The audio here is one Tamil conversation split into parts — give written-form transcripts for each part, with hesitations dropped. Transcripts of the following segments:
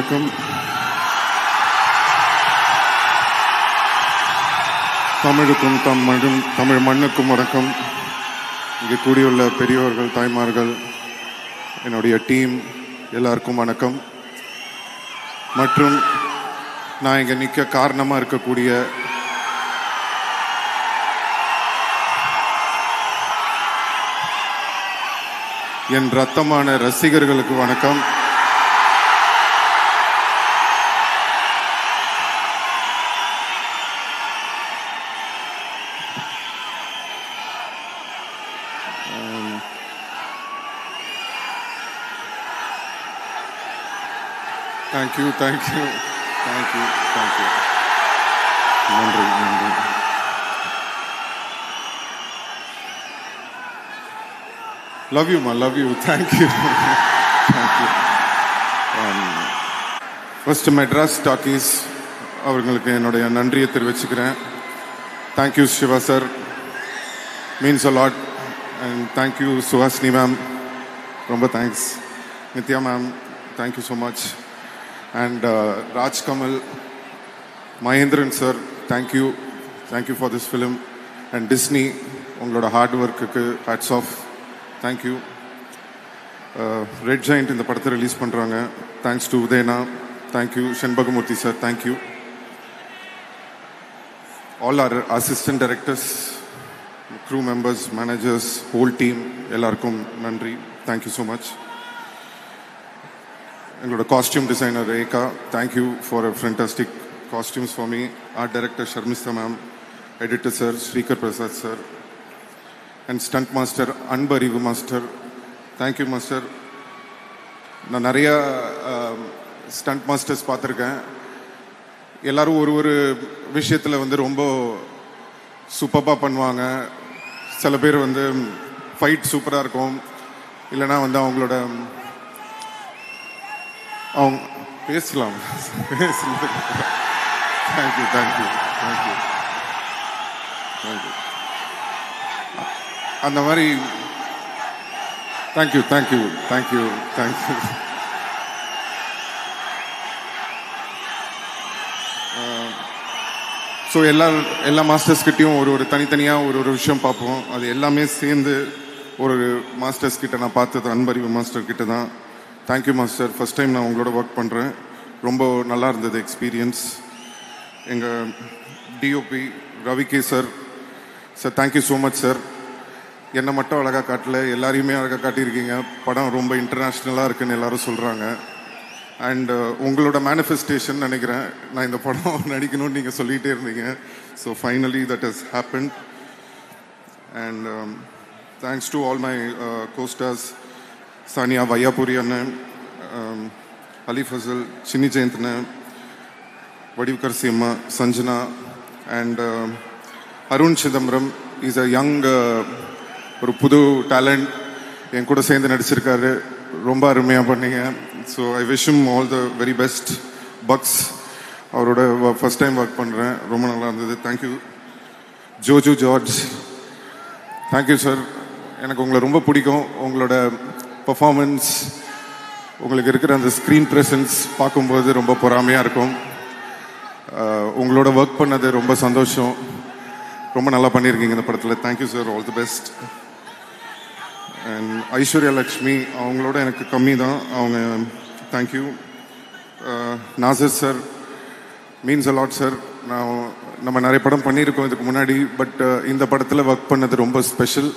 வணக்கம். தமிழுக்கும் தமிழ் மண்ணுக்கும் வணக்கம். இங்கே கூடியுள்ள பெரியோர்கள், தாய்மார்கள், என்னுடைய டீம் எல்லாருக்கும் வணக்கம். மற்றும் நான் இங்கே நிற்க காரணமாக இருக்கக்கூடிய என் ரத்தமான ரசிகர்களுக்கு வணக்கம். Thank you. நன்றி. Love you, ma. Love you. Thank you. First, Madras Talkies அவர்களுக்கு என்னுடைய நன்றியை தெரிவிச்சுக்கிறேன். Thank you, Shiva sir. Means a lot. And thank you, Suhasini ma'am. ரொம்ப thanks. Nithya ma'am, thank you so much. And Raj Kamal, Mahendran sir, thank you for this film. And Disney, உங்களோட ஹார்ட் ஒர்க்குக்கு hats off. Thank you. Red Giant இந்த படத்தை ரிலீஸ் பண்ணுறாங்க. தேங்க்ஸ் டு உதயனா. Thank you. Senbagamoorthy sir, thank you. All our assistant directors, crew members, managers, whole team எல்லாருக்கும் நன்றி. Thank you so much. எங்களோட costume designer Rekha, thank you for a fantastic costumes for me. Art director Sharmistha ma'am, editor sir Sreekar Prasad sir, and stunt master Anbariv master, thank you master. நான் நிறையா ஸ்டண்ட் மாஸ்டர்ஸ் பார்த்துருக்கேன். எல்லோரும் ஒரு விஷயத்தில் வந்து ரொம்ப சூப்பராக பண்ணுவாங்க. சில பேர் வந்து ஃபைட் சூப்பராக இருக்கும், இல்லைனா வந்து அவங்களோட அவங்க பேசலாம். தேங்க்யூ. அந்த மாதிரி தேங்க்யூ. ஸோ எல்லா மாஸ்டர்ஸ்கிட்டையும் ஒரு தனித்தனியாக ஒரு விஷயம் பார்ப்போம். அது எல்லாமே சேர்ந்து ஒரு மாஸ்டர்ஸ் கிட்ட நான் பார்த்தது அன்பறிவு மாஸ்டர் கிட்ட தான். Thank you master. ஃபஸ்ட் டைம் நான் உங்களோட ஒர்க் பண்ணுறேன். ரொம்ப நல்லா இருந்தது எக்ஸ்பீரியன்ஸ். எங்கள் DOP Ravi K sir, thank you so much sir. என்னை மட்டும் அழகாக காட்டல, எல்லாரையுமே அழகாக காட்டியிருக்கீங்க. படம் ரொம்ப இன்டர்நேஷ்னலாக இருக்குன்னு எல்லாரும் சொல்கிறாங்க. அண்ட் உங்களோட மேனிஃபெஸ்டேஷன் நினைக்கிறேன், நான் இந்த படம் நடிக்கணும்னு நீங்கள் சொல்லிகிட்டே இருந்தீங்க. So finally that has happen. And thanks to all my costars, Saniya Vaiyapuri அண்ணன், அலி ஃபசல், சின்னி ஜெயந்த்ன, வடிவுக்கர் சிம்மா, Sanjana, and Arun Chidambaram. Is a young, ஒரு புது டேலண்ட். என் கூட சேர்ந்து நடிச்சிருக்காரு. ரொம்ப அருமையாக பண்ணீங்க. So I wish him all the very best. பக்ஸ் அவரோட ஃபஸ்ட் டைம் ஒர்க் பண்ணுறேன். ரொம்ப நல்லா இருந்தது. Thank you. Joju George, thank you sir. எனக்கு உங்களை ரொம்ப பிடிக்கும். உங்களோட பர்ஃபார்மன்ஸ், உங்களுக்கு இருக்கிற அந்த ஸ்க்ரீன் ப்ரெசன்ஸ் பார்க்கும்போது ரொம்ப பொறாமையாக இருக்கும். உங்களோட ஒர்க் பண்ணது ரொம்ப சந்தோஷம். ரொம்ப நல்லா பண்ணியிருக்கீங்க இந்த படத்தில். Thank you sir. All the best. And Aishwarya Lakshmi, அவங்களோட எனக்கு கம்மி தான். அவங்க thank you. Nassar sir, means a lot sir. நம்ம நிறைய படம் பண்ணியிருக்கோம் இதுக்கு முன்னாடி, பட் இந்த படத்தில் ஒர்க் பண்ணது ரொம்ப ஸ்பெஷல்.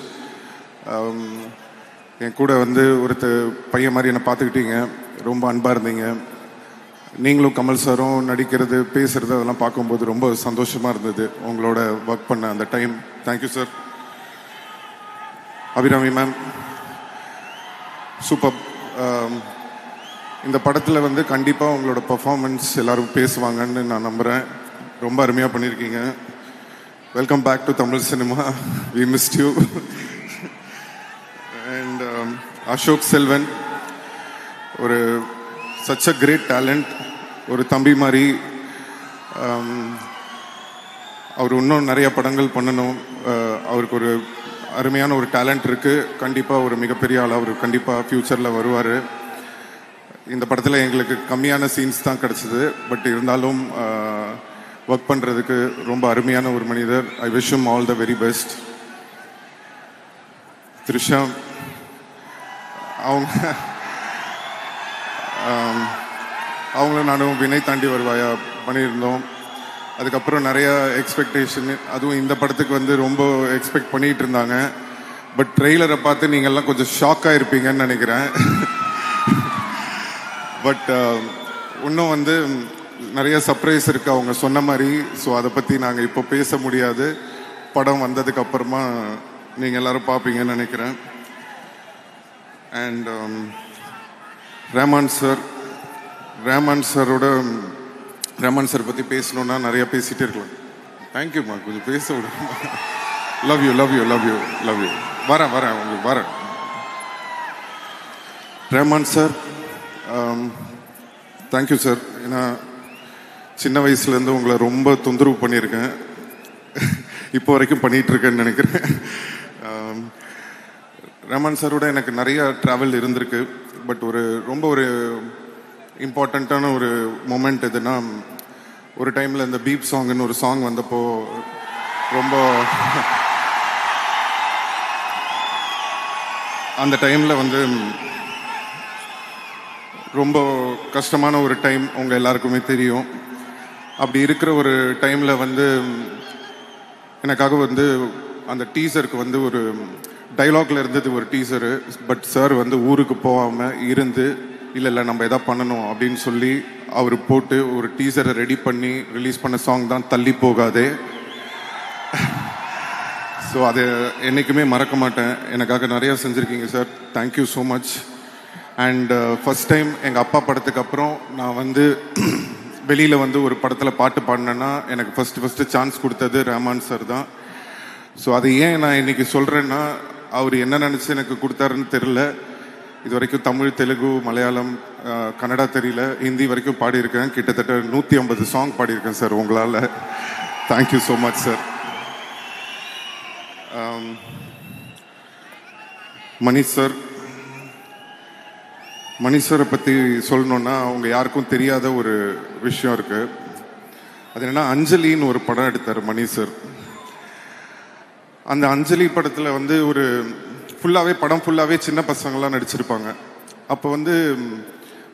என் கூட வந்து பையன் மாதிரி என்னை பார்த்துக்கிட்டீங்க. ரொம்ப அன்பாக இருந்தீங்க. நீங்களும் கமல் சாரும் நடிக்கிறது, பேசுகிறது, அதெல்லாம் பார்க்கும்போது ரொம்ப சந்தோஷமாக இருந்தது உங்களோட ஒர்க் பண்ண அந்த time. Thank you sir. Abhirami ma'am, super. இந்த படத்தில் வந்து கண்டிப்பாக உங்களோட பர்ஃபார்மன்ஸ் எல்லோரும் பேசுவாங்கன்னு நான் நம்புகிறேன். ரொம்ப அருமையாக பண்ணியிருக்கீங்க. Welcome back to Tamil cinema. We missed you. And Ashok Selvan, ஒரு சச் அ கிரேட் டேலண்ட். ஒரு தம்பி மாதிரி. அவர் இன்னும் நிறைய படங்கள் பண்ணணும். அவருக்கு ஒரு அருமையான ஒரு டேலண்ட் இருக்குது. கண்டிப்பாக ஒரு மிகப்பெரிய ஆள். அவர் கண்டிப்பாக ஃப்யூச்சரில் வருவார். இந்த படத்தில் எங்களுக்கு கம்மியான சீன்ஸ் தான் கிடச்சிது. பட் இருந்தாலும் ஒர்க் பண்ணுறதுக்கு ரொம்ப அருமையான ஒரு மனிதர். ஐ wish him all the very best. Trisha அவங்களும் நானும் வினை தாண்டி வருவாயா பண்ணியிருந்தோம். அதுக்கப்புறம் நிறையா எக்ஸ்பெக்டேஷன், அதுவும் இந்த படத்துக்கு வந்து ரொம்ப எக்ஸ்பெக்ட் பண்ணிகிட்டு இருந்தாங்க. பட் ட்ரெய்லரை பார்த்து நீங்கள்லாம் கொஞ்சம் ஷாக்காக இருப்பீங்கன்னு நினைக்கிறேன். பட் இன்னும் வந்து நிறைய சர்ப்ரைஸ் இருக்குது அவங்க சொன்ன மாதிரி. ஸோ அதை பற்றி நாங்கள் இப்போ பேச முடியாது. படம் வந்ததுக்கு அப்புறமா நீங்கள் எல்லோரும் பார்ப்பீங்கன்னு நினைக்கிறேன். அண்ட் ரஹ்மான் சார் பற்றி பேசணுன்னா நிறைய பேசிகிட்டே இருக்கலாம். தேங்க்யூம்மா, கொஞ்சம் பேச விடுமா. Love you. வரேன் உங்களுக்கு வரேன். Rahman sir, thank you sir. ஏன்னா சின்ன வயசுலேருந்து உங்களை ரொம்ப தொந்தரவு பண்ணியிருக்கேன், இப்போ வரைக்கும் பண்ணிகிட்ருக்கேன்னு நினைக்கிறேன். ரஹ்மான் சாரோட எனக்கு நிறையா ட்ராவல் இருந்திருக்கு. பட் ரொம்ப ஒரு இம்பார்ட்டண்ட்டான ஒரு மொமெண்ட் எதுனா, ஒரு டைமில் இந்த பீப் சாங்குன்னு ஒரு சாங் வந்தப்போ ரொம்ப அந்த டைமில் வந்து ரொம்ப கஷ்டமான ஒரு டைம், உங்கள் எல்லாருக்குமே தெரியும். அப்படி இருக்கிற ஒரு டைமில் வந்து எனக்காக வந்து அந்த டீசருக்கு வந்து ஒரு டைலாக்ல இருந்தது ஒரு டீசரு. பட் சார் வந்து ஊருக்கு போகாமல் இருந்து இல்லை நம்ம எதா பண்ணணும் அப்படின்னு சொல்லி அவர் போட்டு ஒரு டீசரை ரெடி பண்ணி ரிலீஸ் பண்ண சாங் தான் தள்ளி போகாதே. ஸோ அதை என்றைக்குமே மறக்க மாட்டேன். எனக்காக நிறையா செஞ்சுருக்கீங்க sir, thank you so much. And first time எங்கள் அப்பா படத்துக்கு அப்புறம் நான் வந்து வெளியில் வந்து ஒரு படத்தில் பாட்டு பாடினேன்னா எனக்கு ஃபஸ்ட்டு சான்ஸ் கொடுத்தது ரஹ்மான் சார் தான். ஸோ அது ஏன் நான் இன்றைக்கி சொல்கிறேன்னா, அவர் என்ன நினச்சி எனக்கு கொடுத்தாருன்னு தெரில. இது வரைக்கும் தமிழ், தெலுங்கு, மலையாளம், கன்னடா தெரியல, ஹிந்தி வரைக்கும் பாடியிருக்கேன். கிட்டத்தட்ட 150 சாங் பாடியிருக்கேன் சார் உங்களால். Thank you so much sir. Mani சாரை பற்றி சொல்லணுன்னா, அவங்க யாருக்கும் தெரியாத ஒரு விஷயம் இருக்குது. அது என்னென்னா, அஞ்சலின்னு ஒரு படம் எடுத்தார் மணி சார். அந்த அஞ்சலி படத்தில் வந்து ஒரு படம் ஃபுல்லாகவே சின்ன பசங்களாம் நடிச்சிருப்பாங்க. அப்போ வந்து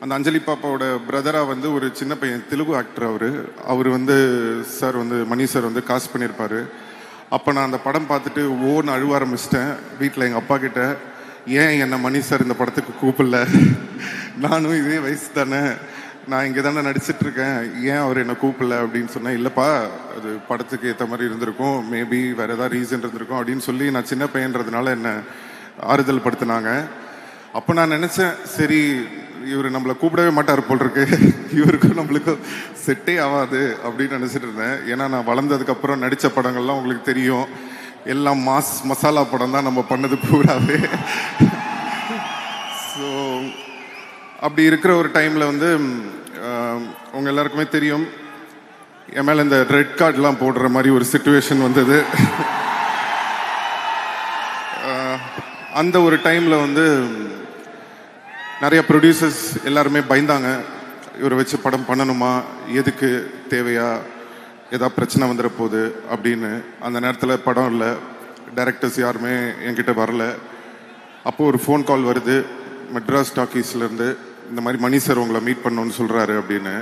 அந்த அஞ்சலி பாப்பாவோட பிரதராக வந்து ஒரு சின்ன பையன், தெலுங்கு ஆக்டர் அவர் வந்து சார் வந்து மணி சார் வந்து காஸ்ட் பண்ணியிருப்பார். அப்போ நான் அந்த படம் பார்த்துட்டு ஓன்னு அழுவ ஆரம்பிச்சிட்டேன். வீட்டில் எங்கள் அப்பா கிட்ட, ஏன் என்னை மணி சார் இந்த படத்துக்கு கூப்பிடல, நானும் இதே வயசு தானே, நான் இங்கே தானே நடிச்சிட்ருக்கேன், ஏன் அவர் என்னை கூப்பிடல அப்படின்னு சொன்னேன். இல்லைப்பா, அது படத்துக்கு ஏற்ற மாதிரி இருந்திருக்கும், மேபி வேறு ஏதாவது ரீசன் இருந்திருக்கும் அப்படின்னு சொல்லி நான் சின்ன பையன்றதுனால என்னை ஆறுதல் படுத்தினாங்க. அப்போ நான் நினச்சேன், சரி இவர் நம்மளை கூப்பிடவே மாட்டார் போல் இருக்கு, இவருக்கும் நம்மளுக்கும் செட்டே ஆகாது அப்படின்னு நினச்சிட்டு இருந்தேன். ஏன்னா நான் வளர்ந்ததுக்கப்புறம் நடித்த படங்கள்லாம் உங்களுக்கு தெரியும், எல்லாம் மசாலா படம் தான் நம்ம பண்ணது பூராவே. ஸோ அப்படி இருக்கிற ஒரு டைமில் வந்து உங்கள் எல்லாருக்குமே தெரியும், என் மேலே இந்த ரெட் கார்டெலாம் போடுற மாதிரி ஒரு சிச்சுவேஷன் வந்தது. அந்த ஒரு டைமில் வந்து நிறைய ப்ரொடியூசர்ஸ் எல்லாருமே பயந்தாங்க, இவரை வச்சு படம் பண்ணணுமா, எதுக்கு, தேவையா, ஏதாவது பிரச்சனை வந்துட போகுது அப்படின்னு. அந்த நேரத்தில் படம் இல்லை, டைரக்டர்ஸ் யாருமே என்கிட்ட வரல. அப்போது ஒரு ஃபோன் கால் வருது மெட்ராஸ் டாக்கீஸ்லேருந்து, இந்த மாதிரி மணி சார் உங்களை மீட் பண்ணணுன்னு சொல்கிறாரு அப்படின்னு.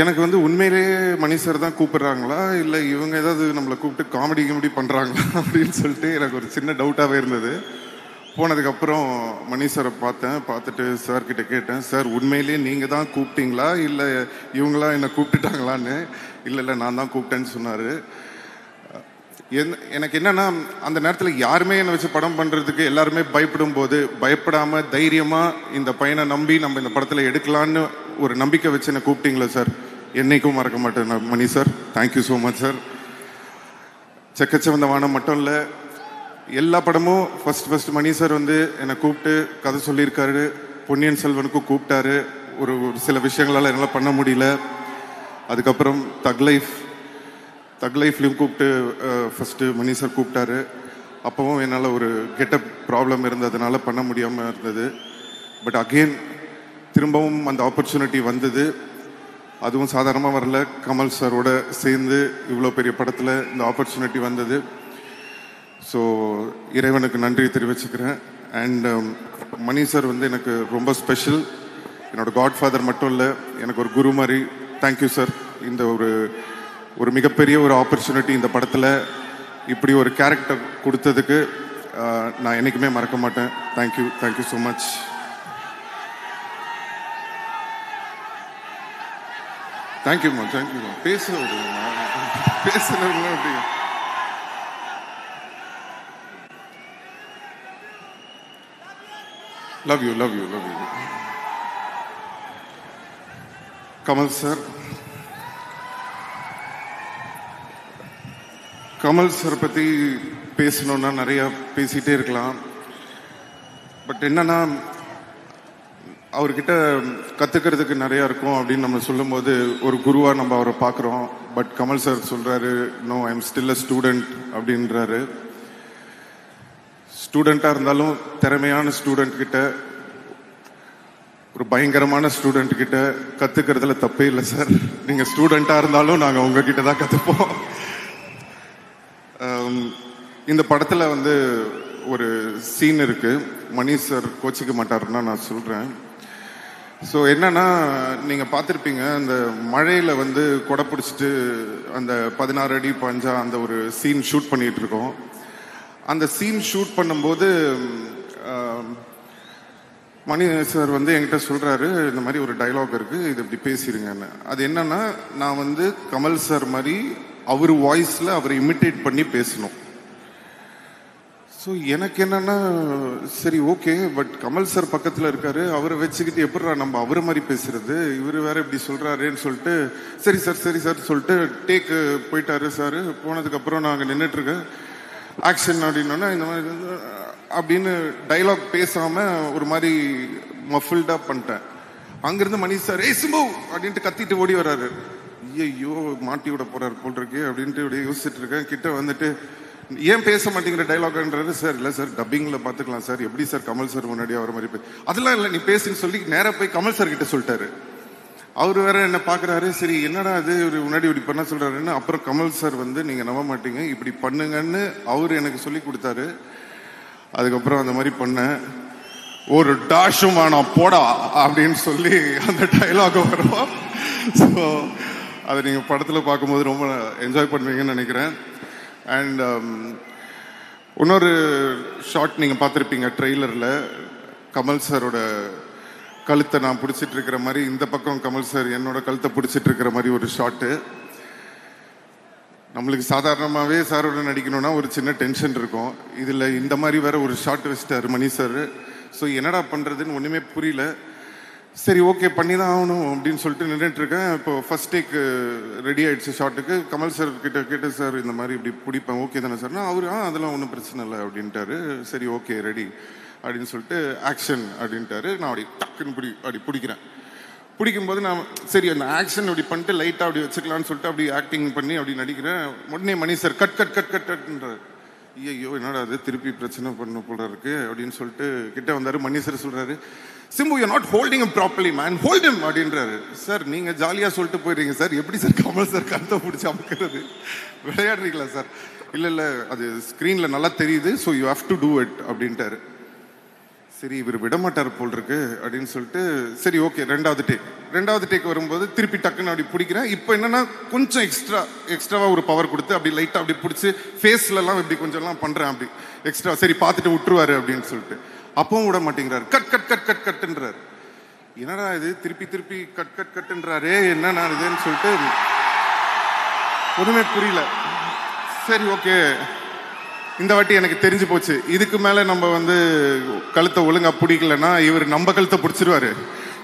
எனக்கு வந்து உண்மையிலேயே மணி சார் தான் கூப்பிட்றாங்களா, இல்லை இவங்க ஏதாவது நம்மளை கூப்பிட்டு காமெடி பண்ணுறாங்களா அப்படின்னு சொல்லிட்டு எனக்கு ஒரு சின்ன டவுட்டாகவே இருந்தது. போனதுக்கப்புறம் மணி சாரை பார்த்துட்டு சார்கிட்ட கேட்டேன், சார் உண்மையிலேயே நீங்கள் தான் கூப்பிட்டீங்களா, இல்லை இவங்களாம் என்னை கூப்பிட்டுட்டாங்களான்னு. இல்லை நான் தான் கூப்பிட்டேன்னு சொன்னார். எனக்கு என்னன்னா, அந்த நேரத்தில் யாருமே என்னை வச்சு படம் பண்ணுறதுக்கு எல்லாருமே பயப்படும் போது, பயப்படாமல் தைரியமாக இந்த பையனை நம்பி நம்ம இந்த படத்தில் எடுக்கலான்னு ஒரு நம்பிக்கை வச்சு என்னை கூப்பிட்டீங்களா சார், என்னைக்கும் மறக்க மாட்டேன் நான் Mani sir. Thank you so much sir. Chekka Chivantha Vaanam மட்டும் இல்லை, எல்லா படமும் ஃபர்ஸ்ட் மணி சார் வந்து என்னை கூப்பிட்டு கதை சொல்லியிருக்காரு. பொன்னியின் செல்வனுக்கும் கூப்பிட்டாரு, ஒரு சில விஷயங்களால் என்னால் பண்ண முடியல. அதுக்கப்புறம் தக் லைஃப்லையும் கூப்பிட்டு ஃபஸ்ட்டு மணி சார் கூப்பிட்டாரு. அப்போவும் என்னால் ஒரு கெட்டப் ப்ராப்ளம் இருந்ததுனால பண்ண முடியாமல் இருந்தது. பட் அகெயின் திரும்பவும் அந்த ஆப்பர்ச்சுனிட்டி வந்தது. அதுவும் சாதாரணமாக வரல. கமல் சாரோட சேர்ந்து இவ்வளோ பெரிய படத்தில் இந்த ஆப்பர்ச்சுனிட்டி வந்தது. ஸோ இறைவனுக்கு நன்றி தெரிவிச்சுக்கிறேன். அண்ட் மணி சார் வந்து எனக்கு ரொம்ப ஸ்பெஷல். என்னோடய காட்ஃபாதர் மட்டும் இல்லை, எனக்கு ஒரு குரு மாதிரி. Thank you sir. இந்த ஒரு மிகப்பெரிய ஒரு ஆப்பர்ச்சுனிட்டி இந்த படத்தில் இப்படி ஒரு கேரக்டர் கொடுத்ததுக்கு நான் என்றைக்குமே மறக்க மாட்டேன். Thank you so much. தேங்க்யூம்மா. பேசுகிறேன் அப்படி. Love you. கமல் சார் பற்றி பேசணுன்னா நிறையா பேசிகிட்டே இருக்கலாம். பட் என்னன்னா, அவர்கிட்ட கற்றுக்கிறதுக்கு நிறையா இருக்கும் அப்படின்னு நம்ம சொல்லும்போது ஒரு குருவாக நம்ம அவரை பார்க்குறோம். பட் கமல் சார் சொல்கிறாரு, no, I am still a student அப்படின்றாரு. ஸ்டூடெண்ட்டாக இருந்தாலும் திறமையான ஸ்டூடெண்ட் கிட்ட, ஒரு பயங்கரமான ஸ்டூடெண்ட் கிட்ட கற்றுக்கிறதுல தப்பே இல்லை சார். நீங்கள் ஸ்டூடெண்ட்டாக இருந்தாலும் நாங்கள் உங்ககிட்ட தான் கற்றுப்போம். இந்த படத்தில் வந்து ஒரு சீன் இருக்குது. மணி சார் கோச்சிக்க மாட்டாருன்னா நான் சொல்கிறேன். ஸோ என்னன்னா, நீங்கள் பார்த்துருப்பீங்க, அந்த மழையில் வந்து கொடை பிடிச்சிட்டு அந்த 16 அடி பாஞ்சா அந்த ஒரு சீன் ஷூட் பண்ணிகிட்டு இருக்கோம். அந்த சீன் ஷூட் பண்ணும்போது மணி சார் வந்து என்கிட்ட சொல்கிறாரு, இந்த மாதிரி ஒரு டைலாக் இருக்குது, இது இப்படி பேசிடுங்கன்னு. அது என்னன்னா, நான் வந்து கமல் சார் மாதிரி அவர் வாய்ஸில் அவரை இமிட்டேட் பண்ணி பேசணும். ஸோ எனக்கு என்னன்னா, சரி ஓகே, பட் கமல் சார் பக்கத்தில் இருக்காரு, அவரை வச்சுக்கிட்டு எப்படிடா நம்ம அவரை மாதிரி பேசுறது, இவர் வேற இப்படி சொல்கிறாருன்னு சொல்லிட்டு சரி சார் சொல்லிட்டு டேக்கு போயிட்டாரு சார். போனதுக்கப்புறம் நாங்கள் நின்றுட்டுருக்கேன். ஆக்ஷன் அப்படின்னோன்னா இந்த மாதிரி அப்படின்னு டைலாக் பேசாமல் ஒரு மாதிரி மஃபில்டாக பண்ணிட்டேன். அங்கேருந்து மணி சார், ஏய் சிம்பு அப்படின்ட்டு கத்திட்டு ஓடி வர்றாரு. ஐயோ மாட்டி விட போறாரு போல் இருக்கு அப்படின்ட்டு இப்படியே யோசிச்சுட்டு இருக்கேன். கிட்ட வந்துட்டு, ஏன் பேச மாட்டேங்கிற டைலாக்ன்றாரு. சார் இல்லை சார், டப்பிங்கில் பார்த்துக்கலாம் சார், எப்படி சார் கமல் சார் முன்னாடி அவர் மாதிரி அதெல்லாம் இல்லை, நீ பேசுன்னு சொல்லி நேராக போய் கமல் சார் கிட்ட சொல்லிட்டாரு. அவர் வேற என்ன பார்க்குறாரு, சரி என்னடா அது ஒரு முன்னாடி இப்படி பண்ண சொல்கிறாருன்னு. அப்புறம் கமல் சார் வந்து, நீங்கள் நம்ப மாட்டீங்க, இப்படி பண்ணுங்கன்னு அவர் எனக்கு சொல்லி கொடுத்தாரு. அதுக்கப்புறம் அந்த மாதிரி பண்ணேன். ஒரு டாஷும் வேணாம் போடா அப்படின்னு சொல்லி அந்த டைலாக் வரும். ஸோ அதை நீங்கள் படத்தில் பார்க்கும்போது ரொம்ப என்ஜாய் பண்ணுவீங்கன்னு நினைக்கிறேன். அண்ட் இன்னொரு ஷார்ட் நீங்கள் பார்த்துருப்பீங்க ட்ரெய்லரில், கமல் சாரோட கழுத்தை நான் பிடிச்சிட்டு இருக்கிற மாதிரி, இந்த பக்கம் கமல் சார் என்னோட கழுத்தை பிடிச்சிட்டு இருக்கிற மாதிரி ஒரு ஷாட்டு. நம்மளுக்கு சாதாரணமாகவே சாரோட நடிக்கணும்னா ஒரு சின்ன டென்ஷன் இருக்கும். இதில் இந்த மாதிரி வேற ஒரு ஷாட் வச்சிட்டாரு மணி சார். ஸோ என்னடா பண்ணுறதுன்னு ஒன்றுமே புரியல. சரி ஓகே பண்ணி தான் ஆகணும் அப்படின்னு சொல்லிட்டு நின்றுட்டுருக்கேன். இப்போ ஃபர்ஸ்ட் டேக் ரெடி ஆகிடுச்சு ஷாட்டுக்கு. கமல் சார் கிட்ட கேட்டு, சார் இந்த மாதிரி இப்படி பிடிப்பேன் ஓகே தானே சார்னா, அவர் அதெல்லாம் ஒன்றும் பிரச்சனை இல்லை அப்படின்ட்டாரு. சரி ஓகே ரெடி அப்படின்னு சொல்லிட்டு ஆக்ஷன் அப்படின்ட்டாரு. நான் அப்படி டக்குன்னு அப்படி பிடிக்கிறேன். பிடிக்கும்போது நான் சரி அந்த ஆக்ஷன் அப்படி பண்ணிட்டு லைட்டாக அப்படி வச்சுக்கலான்னு சொல்லிட்டு அப்படி ஆக்டிங் பண்ணி அப்படி நடிக்கிறேன். உடனே மணி சார் கட்ன்றார். ஐயோ என்னடா அது திருப்பி பிரச்சனை பண்ண போல இருக்கு அப்படின்னு சொல்லிட்டு கிட்ட வந்தாரு. மணி சார் சொல்றாரு, Simbu you not holding him properly man, hold him அப்படின்றாரு. சார் நீங்கள் ஜாலியாக சொல்லிட்டு போயிடுறீங்க சார், எப்படி சார் கமல் சார் கருத்தை பிடிச்சி அமுக்கிறது, விளையாடுறீங்களா சார்? இல்லை அது ஸ்க்ரீனில் நல்லா தெரியுது, so you have to do it அப்படின்ட்டாரு. சரி இவர் விடமாட்டார் போல் இருக்கு அப்படின்னு சொல்லிட்டு சரி ஓகே ரெண்டாவது டேக் வரும்போது திருப்பி டக்குன்னு அப்படி பிடிக்கிறேன். இப்போ என்னன்னா கொஞ்சம் எக்ஸ்ட்ராவா ஒரு பவர் கொடுத்து அப்படி லைட்டாக அப்படி பிடிச்சி ஃபேஸ்லலாம் இப்படி கொஞ்சம்லாம் பண்ணுறேன் அப்படி எக்ஸ்ட்ரா. சரி பார்த்துட்டு விட்டுருவாரு அப்படின்னு சொல்லிட்டு அப்பவும் விட மாட்டேங்கிறாரு. கட்டுன்றாரு. என்னடா இது திருப்பி கட்டுன்றாரே, என்ன இதுன்னு சொல்லிட்டு ஒன்றுமே புரியல. சரி ஓகே இந்த வாட்டி எனக்கு தெரிஞ்சு போச்சு, இதுக்கு மேலே நம்ம வந்து கழுத்தை ஒழுங்காக பிடிக்கலன்னா இவர் நம்ம கழுத்தை பிடிச்சிருவாரு.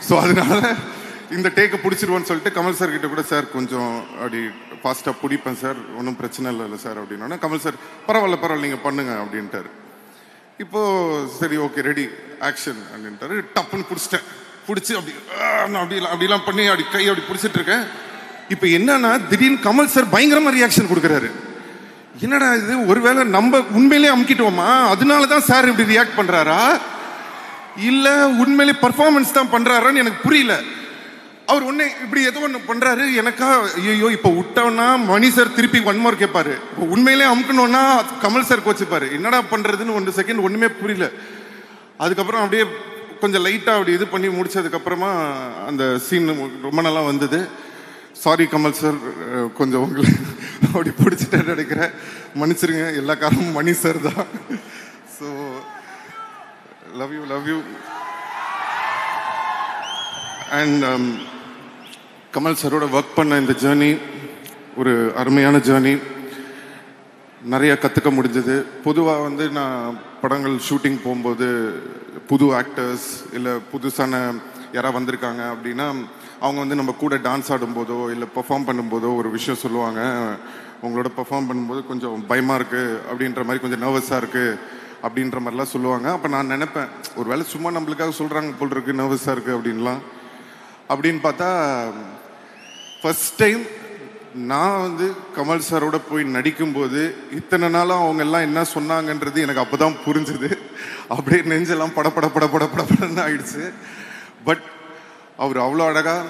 ஸோ அதனால இந்த டேக்கை பிடிச்சிருவோன்னு சொல்லிட்டு கமல் சார் கிட்ட கூட, சார் கொஞ்சம் அப்படி ஃபாஸ்ட்டாக பிடிப்பேன் சார், ஒன்றும் பிரச்சனை இல்லை சார் அப்படின்னா, கமல் சார் பரவாயில்ல நீங்கள் பண்ணுங்க அப்படின்ட்டாரு. இப்போது சரி ஓகே ரெடி ஆக்ஷன் அப்படின்ட்டாரு. டப்புன்னு பிடிச்சி அப்படிலாம் பண்ணி அப்படி கை அப்படி பிடிச்சிட்டு இருக்கேன். இப்போ என்னன்னா திடீர்னு கமல் சார் பயங்கரமாக ரியாக்ஷன் கொடுக்குறாரு. என்னடா இது, ஒருவேளை நம்ம உண்மையிலே அமுக்கிட்டோமா, அதனால தான் சார் இப்படி ரியாக்ட் பண்றாரா, இல்லை உண்மையிலே பர்ஃபார்மன்ஸ் தான் பண்ணுறாரான்னு எனக்கு புரியல. அவர் ஒன்று இப்படி ஏதோ ஒன்று பண்ணுறாரு. எனக்கா ஐயோ இப்போ விட்டோன்னா மணி சார் திருப்பி 1 more கேட்பாரு. இப்போ உண்மையிலே அமுக்கணுன்னா கமல் சார் கோச்சிப்பாரு. என்னடா பண்ணுறதுன்னு 1 செகண்ட் ஒன்றுமே புரியல. அதுக்கப்புறம் அப்படியே கொஞ்சம் லைட்டாக அப்படி இது பண்ணி முடிச்சதுக்கப்புறமா அந்த சீன் ரொம்ப நல்லா வந்தது. சாரி கமல் சார், கொஞ்சம் உங்களை அப்படி பிடிச்சிட்டேன்னு நினைக்கிறேன், மன்னிச்சிருங்க. எல்லா காரணமும் மணி சார் தான். So love you. And Kamal சாரோட ஒர்க் பண்ண இந்த ஜேர்னி ஒரு அருமையான ஜேர்னி. நிறைய கற்றுக்க முடிஞ்சது. பொதுவாக வந்து நான் படங்கள் ஷூட்டிங் போகும்போது புது ஆக்டர்ஸ் இல்லை புதுசான யாராவது வந்திருக்காங்க அப்படின்னா அவங்க வந்து நம்ம கூட டான்ஸ் ஆடும்போதோ இல்லை பெர்ஃபார்ம் பண்ணும்போதோ ஒரு விஷயம் சொல்லுவாங்க, உங்களோட பெர்ஃபார்ம் பண்ணும்போது கொஞ்சம் பயமாக இருக்குது அப்படின்ற மாதிரி, கொஞ்சம் நர்வஸாக இருக்குது அப்படின்ற மாதிரிலாம் சொல்லுவாங்க. அப்போ நான் நினைப்பேன், ஒரு வேளை சும்மா நம்மளுக்காக சொல்கிறாங்க போல் இருக்குது நர்வஸாக இருக்குது அப்படின்லாம். அப்படின்னு பார்த்தா ஃபஸ்ட் டைம் நான் வந்து கமல் சாரோட போய் நடிக்கும்போது இத்தனை நாளாக அவங்க எல்லாம் என்ன சொன்னாங்கன்றது எனக்கு அப்போ தான் புரிஞ்சுது. அப்படியே நெஞ்செல்லாம் படப்படன்னு ஆயிடுச்சு. பட் அவர் அவ்வளோ அழகாக,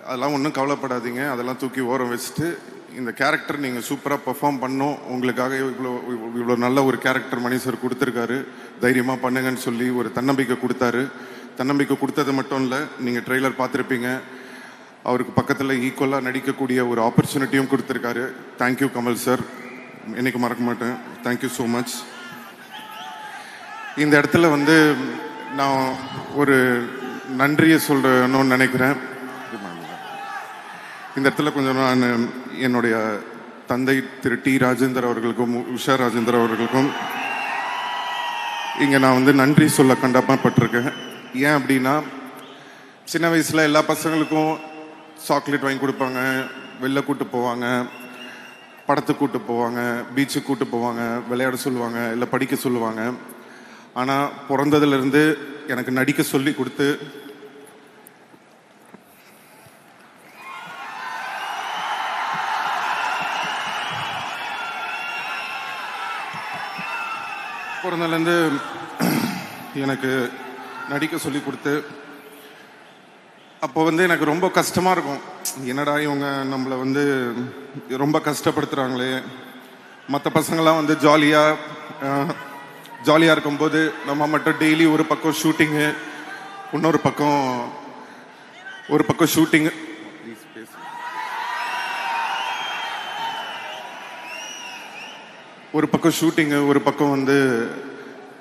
அதெல்லாம் ஒன்றும் கவலைப்படாதீங்க, அதெல்லாம் தூக்கி ஓரம் வச்சுட்டு இந்த கேரக்டர் நீங்கள் சூப்பராக பெர்ஃபார்ம் பண்ணோம், உங்களுக்காக இவ்வளோ நல்ல ஒரு கேரக்டர் மணி சார் கொடுத்துருக்காரு, தைரியமாக பண்ணுங்கன்னு சொல்லி ஒரு தன்னம்பிக்கை கொடுத்தாரு. தன்னம்பிக்கை கொடுத்தது மட்டும் இல்லை, நீங்கள் ட்ரெய்லர் பார்த்துருப்பீங்க, அவருக்கு பக்கத்தில் ஈக்குவலாக நடிக்கக்கூடிய ஒரு ஆப்பர்ச்சுனிட்டியும் கொடுத்துருக்காரு. தேங்க்யூ கமல் சார், என்றைக்கு மறக்க மாட்டேன். Thank you so much. இந்த இடத்துல வந்து நான் ஒரு நன்றியை சொல்லணும்னு நினைக்கிறேன். இந்த இடத்துல கொஞ்சம் நான் என்னுடைய தந்தை திரு டி ராஜேந்தர் அவர்களுக்கும் உஷா ராஜேந்தர் அவர்களுக்கும் இங்கே நான் வந்து நன்றி சொல்ல கண்டப்பட்டிருக்கேன். ஏன் அப்படின்னா, சின்ன வயசில் எல்லா பசங்களுக்கும் சாக்லேட் வாங்கி கொடுப்பாங்க, வெளில கூட்டு போவாங்க, படத்துக்கு கூட்டு போவாங்க, பீச்சுக்கு கூட்டு போவாங்க, விளையாட சொல்லுவாங்க, இல்லை படிக்க சொல்லுவாங்க. ஆனால் பிறந்ததுலேருந்து எனக்கு நடிக்க சொல்லி கொடுத்து பிறந்ததுலேருந்து எனக்கு நடிக்க சொல்லி கொடுத்து அப்போ வந்து எனக்கு ரொம்ப கஷ்டமாக இருக்கும். என்னடா இவங்க நம்மளை வந்து ரொம்ப கஷ்டப்படுத்துகிறாங்களே. மற்ற பசங்களாம் வந்து ஜாலியாக இருக்கும்போது நம்ம மட்டும் டெய்லி ஒரு பக்கம் ஷூட்டிங்கு, இன்னொரு பக்கம் ஷூட்டிங்கு, ஒரு பக்கம் வந்து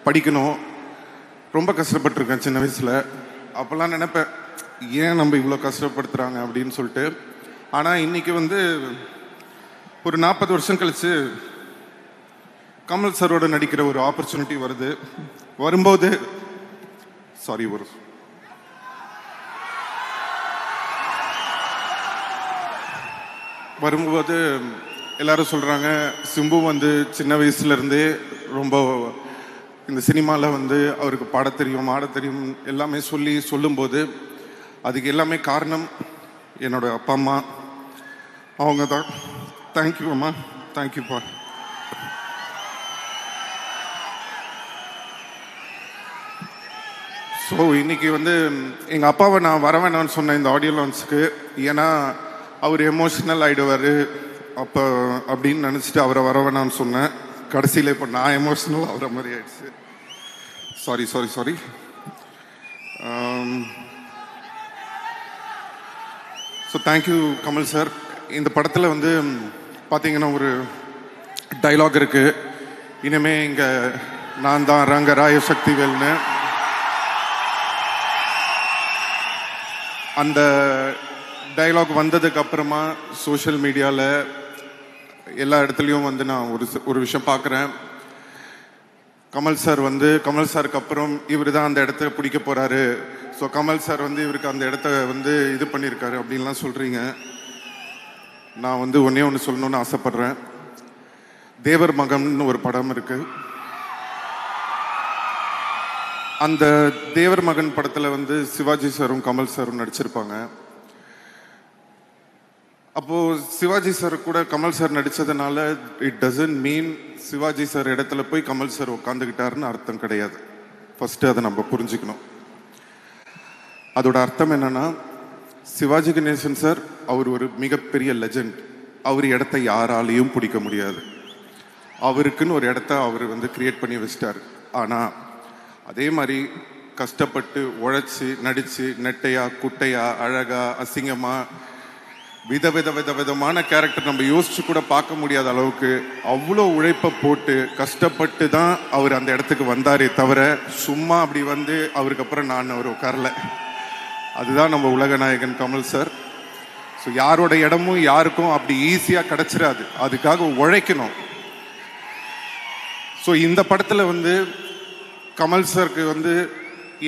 படிக்கணும். ரொம்ப கஷ்டப்பட்டுருக்கேன் சின்ன வயசில். அப்போல்லாம் நினைப்பேன், ஏன் நம்ம இவ்வளோ கஷ்டப்படுத்துகிறாங்க அப்படின்னு சொல்லிட்டு. ஆனால் இன்றைக்கி வந்து ஒரு 40 வருஷம் கழித்து கமல் சாரோட நடிக்கிற ஒரு ஆப்பர்ச்சுனிட்டி வரும்போது எல்லாரும் சொல்கிறாங்க, சிம்பு வந்து சின்ன வயசுலேருந்தே ரொம்ப இந்த சினிமாவில் வந்து அவருக்கு பாட தெரியும், ஆட தெரியும் எல்லாமே சொல்லும்போது அதுக்கு எல்லாமே காரணம் என்னோட அப்பா அம்மா, அவங்க தான். தேங்க்யூ அம்மா, தேங்க்யூப்பா. ஸோ இன்னைக்கு வந்து எங்கள் அப்பாவை நான் வர வேணான்னு சொன்னேன் இந்த ஆடியோ லான்ச்சுக்கு. ஏன்னா அவர் எமோஷ்னல் ஆகிடுவார் அப்போ அப்படின்னு நினச்சிட்டு அவரை வர வேணான்னு சொன்னேன். கடைசியில் இப்போ நான் எமோஷ்னல் ஆகிற மாதிரி ஆயிடுச்சு. Sorry. So thank you Kamal sir. இந்த படத்தில் வந்து பார்த்தீங்கன்னா ஒரு டைலாக் இருக்குது, இனிமே இங்கே நான் தான் ரங்கராய சக்திவேல்னு. அந்த டைலாக் வந்ததுக்கு அப்புறமா சோஷியல் மீடியாவில் எல்லா இடத்துலையும் வந்து நான் ஒரு விஷயம் பார்க்குறேன். கமல் சாருக்கு அப்புறம் இவர் தான் அந்த இடத்த பிடிக்க போகிறாரு, ஸோ கமல் சார் வந்து இவருக்கு அந்த இடத்த வந்து இது பண்ணியிருக்காரு அப்படின்லாம் சொல்கிறீங்க. நான் வந்து ஒன்று சொல்லணும்னு ஆசைப்பட்றேன். தேவர் மகன் ஒரு படம் இருக்குது. அந்த தேவர் மகன் படத்தில் வந்து சிவாஜி சாரும் கமல் சாரும் நடிச்சிருப்பாங்க. அப்போது சிவாஜி சார் கூட கமல் சார் நடித்ததுனால it doesn't mean Sivaji sir இடத்துல போய் கமல் சார் உட்காந்துக்கிட்டாருன்னு அர்த்தம் கிடையாது. ஃபஸ்ட்டு அதை நம்ம புரிஞ்சுக்கணும். அதோட அர்த்தம் என்னன்னா, சிவாஜி கணேசன் சார் அவர் ஒரு மிகப்பெரிய லெஜண்ட். அவர் இடத்த யாராலையும் பிடிக்க முடியாது. அவருக்குன்னு ஒரு இடத்த அவர் கிரியேட் பண்ணி வச்சிட்டார். ஆனால் அதே மாதிரி கஷ்டப்பட்டு உழைச்சி நடித்து நெட்டையா குட்டையா அழகா அசிங்கமா விதமான கேரக்டர் நம்ம யோசிச்சு கூட பார்க்க முடியாத அளவுக்கு அவ்வளோ உழைப்பை போட்டு கஷ்டப்பட்டு தான் அவர் அந்த இடத்துக்கு வந்தாரே தவிர சும்மா அப்படி அவருக்கு அப்புறம் நான் அவர் உட்காரல. அதுதான் நம்ம உலகநாயகன் கமல் சார். ஸோ யாரோட இடமும் யாருக்கும் அப்படி ஈஸியாக கிடைச்சிடாது, அதுக்காக உழைக்கணும். ஸோ இந்த படத்தில் கமல் சாருக்கு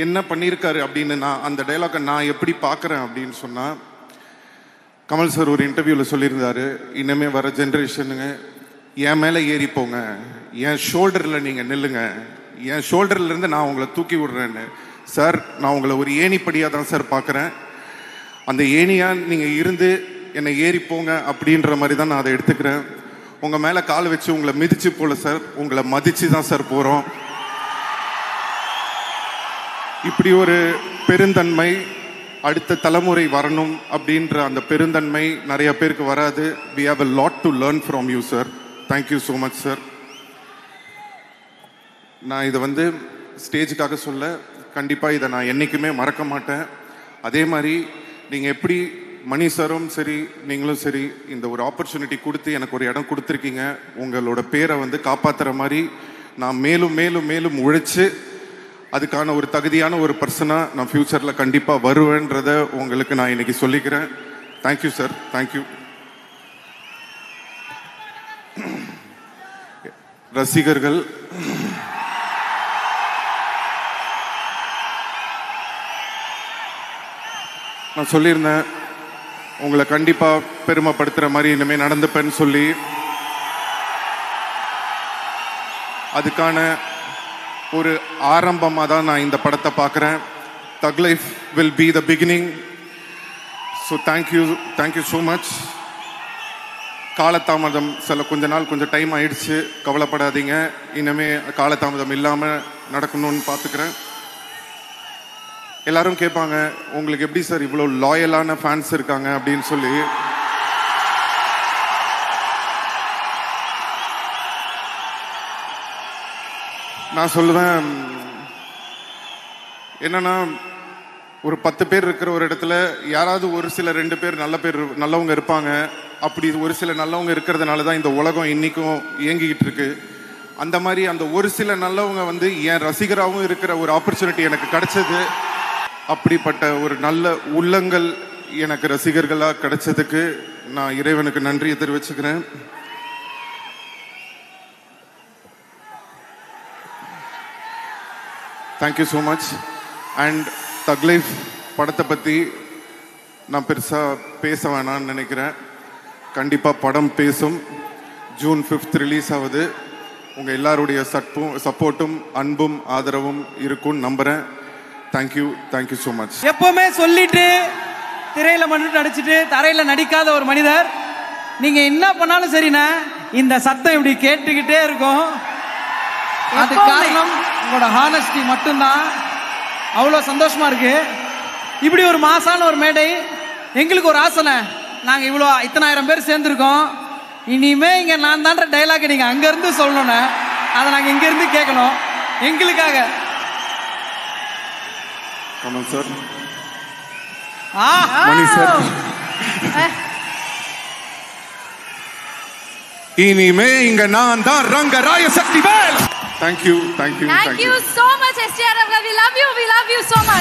என்ன பண்ணியிருக்காரு அப்படின்னு நான் அந்த டைலாக்கை நான் எப்படி பார்க்குறேன் அப்படின்னு சொன்னால், கமல் சார் ஒரு இன்டர்வியூவில் சொல்லியிருந்தாரு, இனிமேல் வர ஜென்ரேஷனுங்க என் மேலே ஏறி போங்க, என் ஷோல்டரில் நீங்கள் நில்லுங்க, என் ஷோல்டர்லேருந்து நான் உங்களை தூக்கி விடுறேன்னு. சார், நான் உங்களை ஒரு ஏணிப்படியாக தான் சார் பார்க்குறேன். அந்த ஏணியாக நீங்கள் இருந்து என்னை ஏறி போங்க அப்படின்ற மாதிரி தான் நான் அதை எடுத்துக்கிறேன். உங்கள் மேலே கால் வச்சு உங்களை மிதிச்சு போல சார், உங்களை மதித்து தான் சார் போகிறோம். இப்படி ஒரு பெருந்தன்மை அடுத்த தலைமுறை வரணும் அப்படின்ற அந்த பெருந்தன்மை நிறைய பேருக்கு வராது. we have a lot to learn from you sir. thank you so much sir. நான் இதை ஸ்டேஜுக்காக சொல்ல, கண்டிப்பாக இதை நான் என்றைக்குமே மறக்க மாட்டேன். அதே மாதிரி நீங்கள் எப்படி மணி சாரும் சரி நீங்களும் சரி இந்த ஒரு ஆப்பர்ச்சுனிட்டி கொடுத்து எனக்கு ஒரு இடம் கொடுத்துருக்கீங்க, உங்களோட பேரை காப்பாற்றுற மாதிரி நான் மேலும் மேலும் மேலும் உழைச்சு அதுக்கான ஒரு தகுதியான ஒரு பர்சனாக நான் ஃப்யூச்சரில் கண்டிப்பாக வருவேன்றதை உங்களுக்கு நான் இன்னைக்கு சொல்லிக்கிறேன். Thank you sir, thank you. ரசிகர்கள், நான் சொல்லியிருந்தேன் உங்களை கண்டிப்பாக பெருமைப்படுத்துகிற மாதிரி இனிமேல் நடந்துப்பேன்னு சொல்லி. அதுக்கான ஒரு ஆரம்பமாக தான் நான் இந்த படத்தை பார்க்குறேன். தக் life will be the beginning. So thank you so much. காலதாமதம் கொஞ்ச நாள் கொஞ்சம் டைம் ஆயிடுச்சு, கவலைப்படாதீங்க. இனிமே காலதாமதம் இல்லாமல் நடக்கணும்னு பார்த்துக்கிறேன். எல்லாரும் கேட்பாங்க, உங்களுக்கு எப்படி சார் இவ்வளோ லாயலான ஃபேன்ஸ் இருக்காங்க அப்படின்னு சொல்லி. நான் சொல்லுவேன், என்னன்னா ஒரு 10 பேர் இருக்கிற ஒரு இடத்துல யாராவது ஒரு சில 2 பேர் நல்லவங்க இருப்பாங்க. அப்படி ஒரு சில நல்லவங்க இருக்கிறதுனால தான் இந்த உலகம் இன்னைக்கும் இயங்கிக்கிட்டு இருக்கு. அந்த மாதிரி அந்த ஒரு சில நல்லவங்க என் ரசிகராகவும் இருக்கிற ஒரு ஆப்பர்ச்சுனிட்டி எனக்கு கிடைச்சது. அப்படிப்பட்ட ஒரு நல்ல உள்ளங்கள் எனக்கு ரசிகர்களாக கிடைச்சதுக்கு நான் இறைவனுக்கு நன்றியை தெரிவிச்சுக்கிறேன். Thank you so much. அண்ட் தக் லைஃப் படத்தை பற்றி நான் பெருசாக பேச வேணான்னு நினைக்கிறேன். கண்டிப்பாக படம் பேசும். ஜூன் 5 ரிலீஸ் ஆகுது. உங்கள் எல்லாருடைய சப்போர்ட்டும் அன்பும் ஆதரவும் இருக்கும்னு நம்புகிறேன். Thank you so much. எப்பவுமே சொல்லிட்டு திரையில மட்டும் நடிச்சுட்டு தரையில நடிக்காத ஒரு மனிதர், நீங்க என்ன பண்ணாலும் சரிண்ணா இந்த சத்தம் இப்படி கேட்டுக்கிட்டே இருக்கும். அது காரணம் உங்களோட ஹானஸ்டி மட்டும்தான். அவ்வளோ சந்தோஷமா இருக்கு. இப்படி ஒரு மாசான ஒரு மேடை எங்களுக்கு ஒரு ஆசனை. நாங்கள் இவ்வளோ இத்தனாயிரம் பேர் சேர்ந்துருக்கோம். இனிமே இங்கே நான் தான்ற டைலாக் நீங்கள் அங்கேருந்து சொல்லணும்னு அதை நாங்கள் இங்கேருந்து கேட்கணும் எங்களுக்காக. கமல் சார், மணி சார், இனிமே இங்க நான் தான் ரங்கராய Sakthivel. Thank you so much, STR. We love you so much.